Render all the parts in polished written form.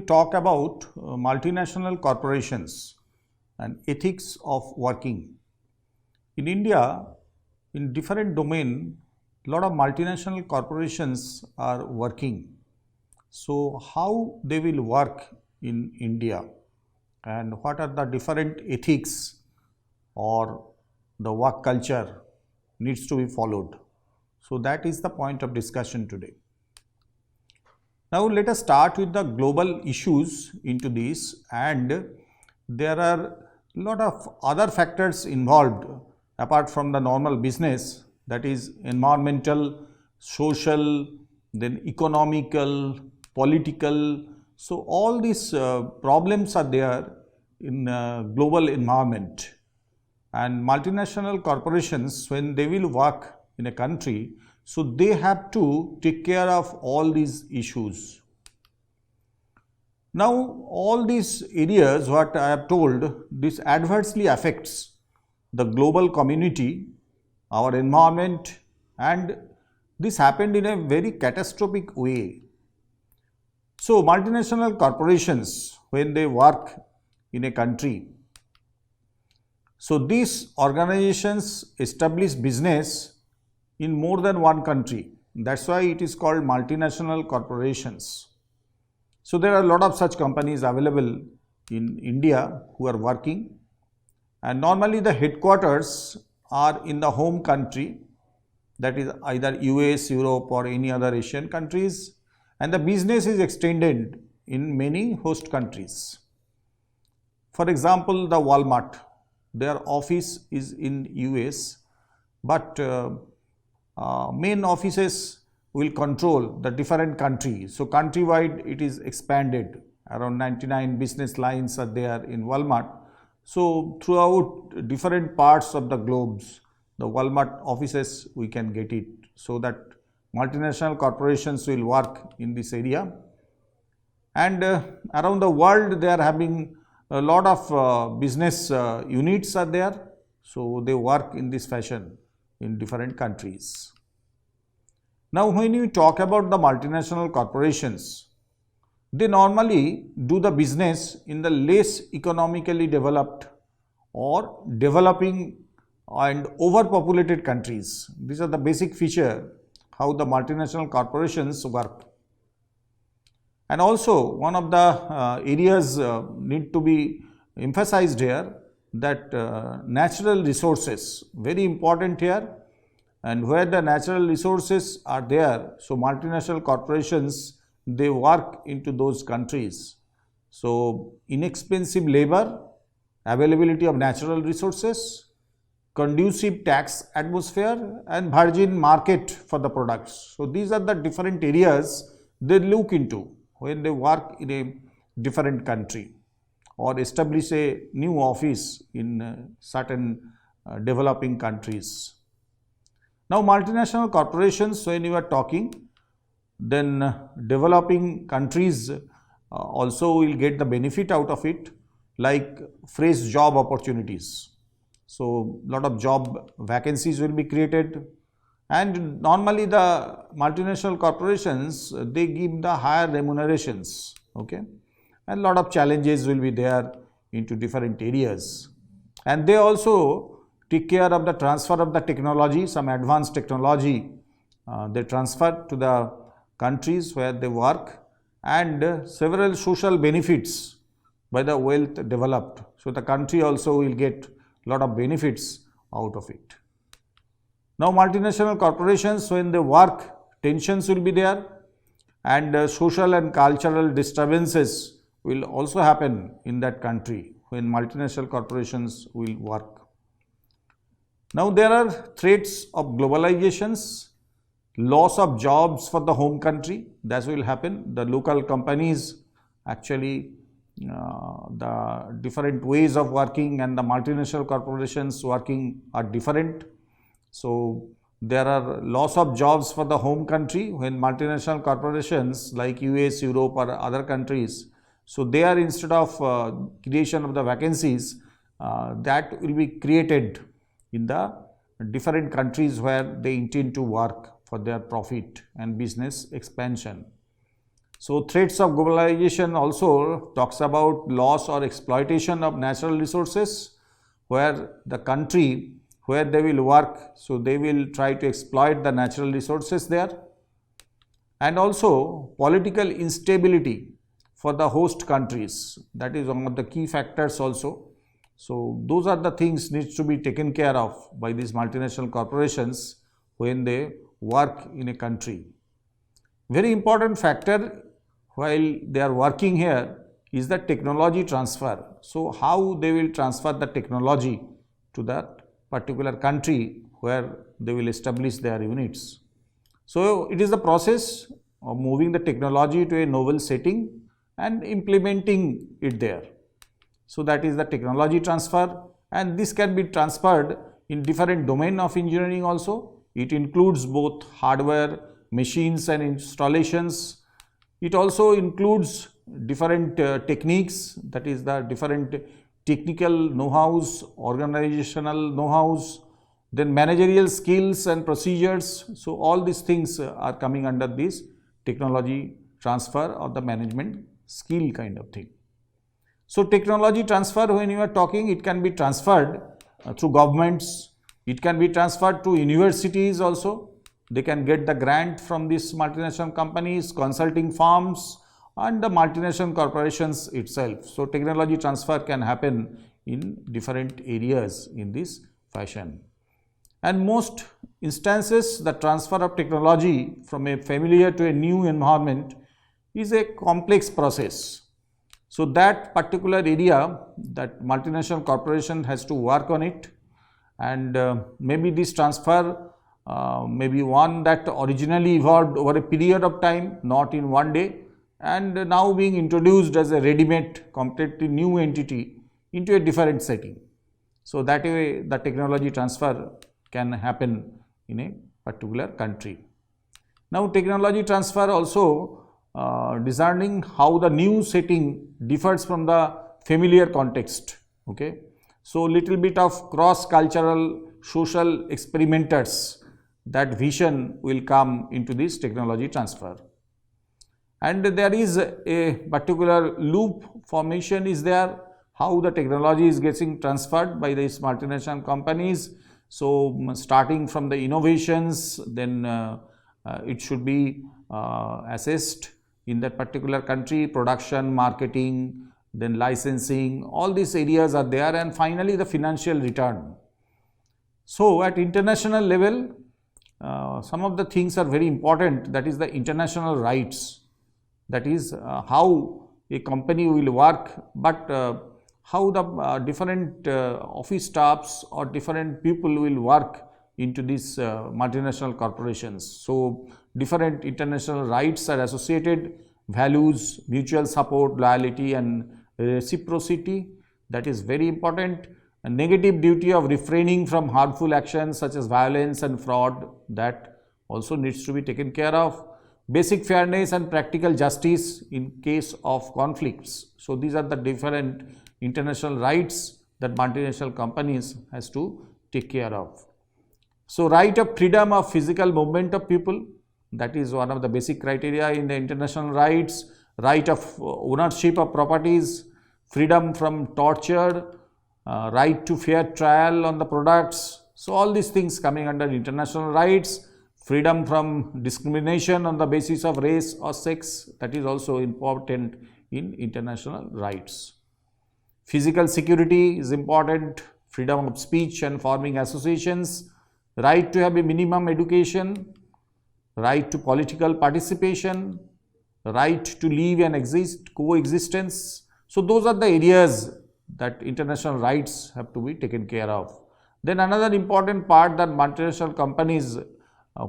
talk about multinational corporations and ethics of working. In India, in different domain, a lot of multinational corporations are working. So, how they will work in India and what are the different ethics or the work culture needs to be followed. So, that is the point of discussion today. Now, let us start with the global issues into this, and there are a lot of other factors involved apart from the normal business, that is environmental, social, then economical, political. So, all these problems are there in global environment, and multinational corporations, when they will work in a country, so they have to take care of all these issues. Now, all these areas what I have told, this adversely affects the global community, our environment, and this happened in a very catastrophic way. So, multinational corporations, when they work in a country, so these organizations establish business in more than one country. That's why it is called multinational corporations. So, there are a lot of such companies available in India who are working, and normally the headquarters are in the home country, that is either US, Europe or any other Asian countries, and the business is extended in many host countries. For example, the Walmart, their office is in US, but main offices will control the different countries. So, countrywide it is expanded, around 99 business lines are there in Walmart. So, throughout different parts of the globes, the Walmart offices we can get it, so that multinational corporations will work in this area. And around the world they are having a lot of business units are there, so they work in this fashion in different countries. Now, when you talk about the multinational corporations, they normally do the business in the less economically developed or developing and overpopulated countries. These are the basic feature how the multinational corporations work. And also, one of the areas need to be emphasized here, that natural resources, very important here, and where the natural resources are there, so multinational corporations, they work into those countries. So, inexpensive labor, availability of natural resources, conducive tax atmosphere, and virgin market for the products. So, these are the different areas they look into when they work in a different country or establish a new office in certain developing countries. Now, multinational corporations, when you are talking, then developing countries also will get the benefit out of it, like fresh job opportunities. So, lot of job vacancies will be created, and normally the multinational corporations, they give the higher remunerations, okay, and lot of challenges will be there into different areas, and they also take care of the transfer of the technology, some advanced technology they transfer to the countries where they work, and several social benefits by the wealth developed. So, the country also will get lot of benefits out of it. Now, multinational corporations, when they work, tensions will be there, and social and cultural disturbances will also happen in that country when multinational corporations will work. Now, there are threats of globalizations, loss of jobs for the home country, that will happen. The local companies actually, the different ways of working and the multinational corporations working are different. So, there are loss of jobs for the home country when multinational corporations like US, Europe or other countries, so they are, instead of creation of the vacancies, that will be created in the different countries where they intend to work for their profit and business expansion. So threats of globalization also talks about loss or exploitation of natural resources, where the country where they will work, so they will try to exploit the natural resources there. And also political instability for the host countries, that is one of the key factors also. So those are the things needs to be taken care of by these multinational corporations when they work in a country. Very important factor while they are working here is the technology transfer. So how they will transfer the technology to that particular country where they will establish their units. So it is the process of moving the technology to a novel setting and implementing it there. So that is the technology transfer, and this can be transferred in different domain of engineering also. It includes both hardware, machines and installations. It also includes different techniques, that is the different technical know-hows, organizational know-hows, then managerial skills and procedures. So all these things are coming under this technology transfer or the management skill kind of thing. So technology transfer, when you are talking, it can be transferred through governments, it can be transferred to universities also. They can get the grant from these multinational companies, consulting firms and the multinational corporations itself. So technology transfer can happen in different areas in this fashion. And most instances, the transfer of technology from a familiar to a new environment is a complex process. So that particular area, that multinational corporation has to work on it, and maybe this transfer may be one that originally evolved over a period of time, not in one day, and now being introduced as a ready-made, completely new entity into a different setting. So that way the technology transfer can happen in a particular country. Now technology transfer also discerning how the new setting differs from the familiar context. Okay, so little bit of cross-cultural social experimenters, that vision will come into this technology transfer. And there is a particular loop formation is there, how the technology is getting transferred by these multinational companies. So starting from the innovations, then it should be assessed in that particular country, production, marketing, then licensing, all these areas are there, and finally the financial return. So at international level, some of the things are very important, that is the international rights, that is how a company will work, but how the different office staffs or different people will work into these multinational corporations. So different international rights are associated, values, mutual support, loyalty and reciprocity, that is very important. A negative duty of refraining from harmful actions such as violence and fraud, that also needs to be taken care of. Basic fairness and practical justice in case of conflicts. So these are the different international rights that multinational companies has to take care of. So right of freedom of physical movement of people, that is one of the basic criteria in the international rights. Right of ownership of properties, freedom from torture, right to fair trial on the products. So all these things coming under international rights. Freedom from discrimination on the basis of race or sex, that is also important in international rights. Physical security is important, freedom of speech and forming associations, right to have a minimum education, right to political participation, right to live and coexistence. So those are the areas that international rights have to be taken care of. Then another important part that multinational companies,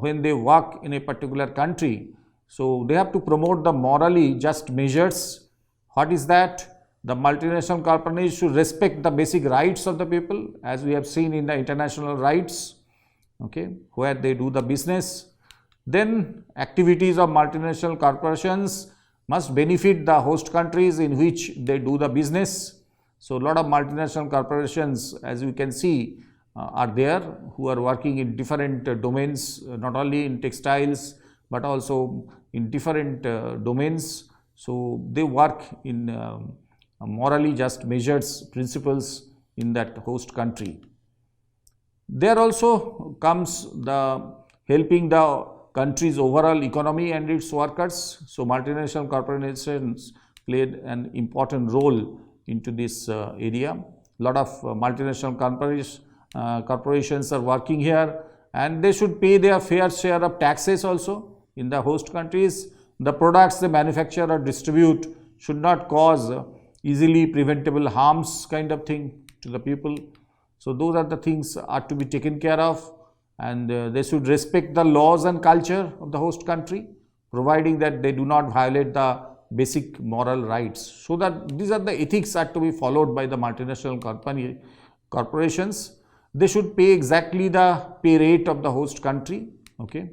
when they work in a particular country, so they have to promote the morally just measures. What is that? The multinational companies should respect the basic rights of the people, as we have seen in the international rights, okay, where they do the business. Then activities of multinational corporations must benefit the host countries in which they do the business. So a lot of multinational corporations, as we can see, are there who are working in different domains, not only in textiles but also in different domains. So they work in morally just measures principles in that host country. There also comes the helping the country's overall economy and its workers. So multinational corporations played an important role into this area. Lot of multinational corporations are working here, and they should pay their fair share of taxes also in the host countries. The products they manufacture or distribute should not cause easily preventable harms kind of thing to the people. So those are the things are to be taken care of, and they should respect the laws and culture of the host country, providing that they do not violate the basic moral rights. So that these are the ethics are to be followed by the multinational corporations. They should pay exactly the pay rate of the host country. Okay,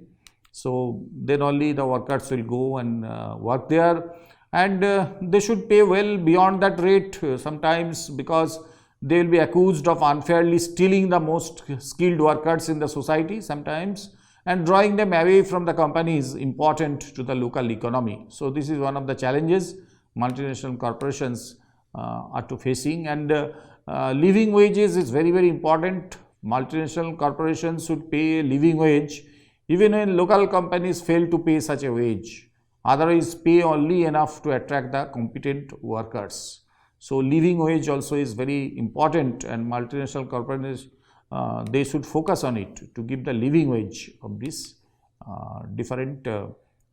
so then only the workers will go and work there, and they should pay well beyond that rate sometimes, because they will be accused of unfairly stealing the most skilled workers in the society sometimes, and drawing them away from the company is important to the local economy. So this is one of the challenges multinational corporations are to facing. And living wages is very, very important. Multinational corporations should pay a living wage even when local companies fail to pay such a wage. Otherwise, pay only enough to attract the competent workers. So living wage also is very important, and multinational corporations they should focus on it to give the living wage of these different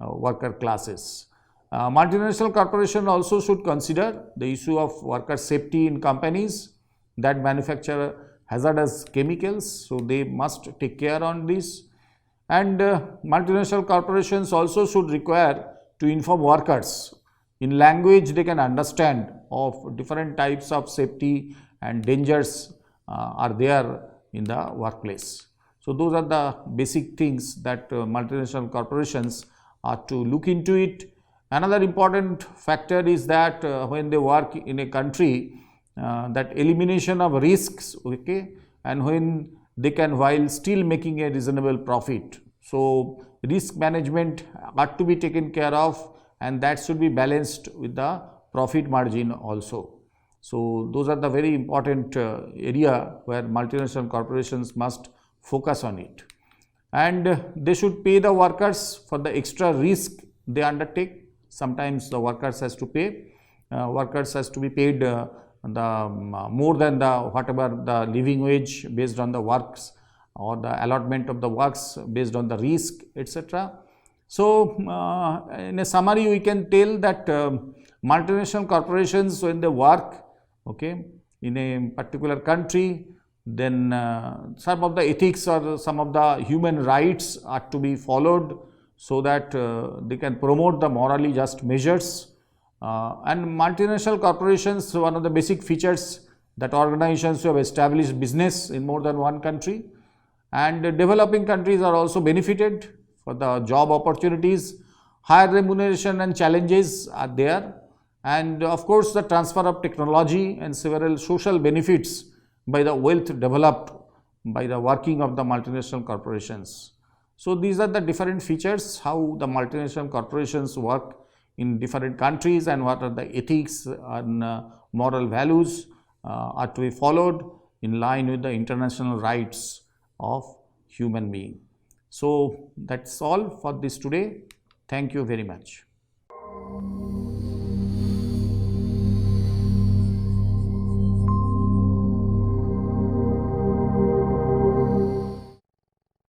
worker classes. Multinational corporation also should consider the issue of worker safety in companies that manufacture hazardous chemicals. So they must take care on this, and multinational corporations also should require to inform workers in language they can understand of different types of safety and dangers are there in the workplace. So those are the basic things that multinational corporations are to look into it. Another important factor is that when they work in a country, that elimination of risks, okay, and when they can while still making a reasonable profit. So risk management are to be taken care of, and that should be balanced with the profit margin also. So those are the very important area where multinational corporations must focus on it. And they should pay the workers for the extra risk they undertake. Sometimes the workers has to pay, workers has to be paid more than the whatever the living wage based on the works, or the allotment of the works based on the risk, etc. So in a summary, we can tell that multinational corporations, when they work, okay, in a particular country, then some of the ethics or some of the human rights are to be followed, so that they can promote the morally just measures. And multinational corporations, one of the basic features that organizations who have established business in more than one country, and developing countries are also benefited for the job opportunities. Higher remuneration and challenges are there, and of course the transfer of technology and several social benefits by the wealth developed by the working of the multinational corporations. So these are the different features how the multinational corporations work in different countries, and what are the ethics and moral values are to be followed in line with the international rights of human being. So that's all for this today. Thank you very much.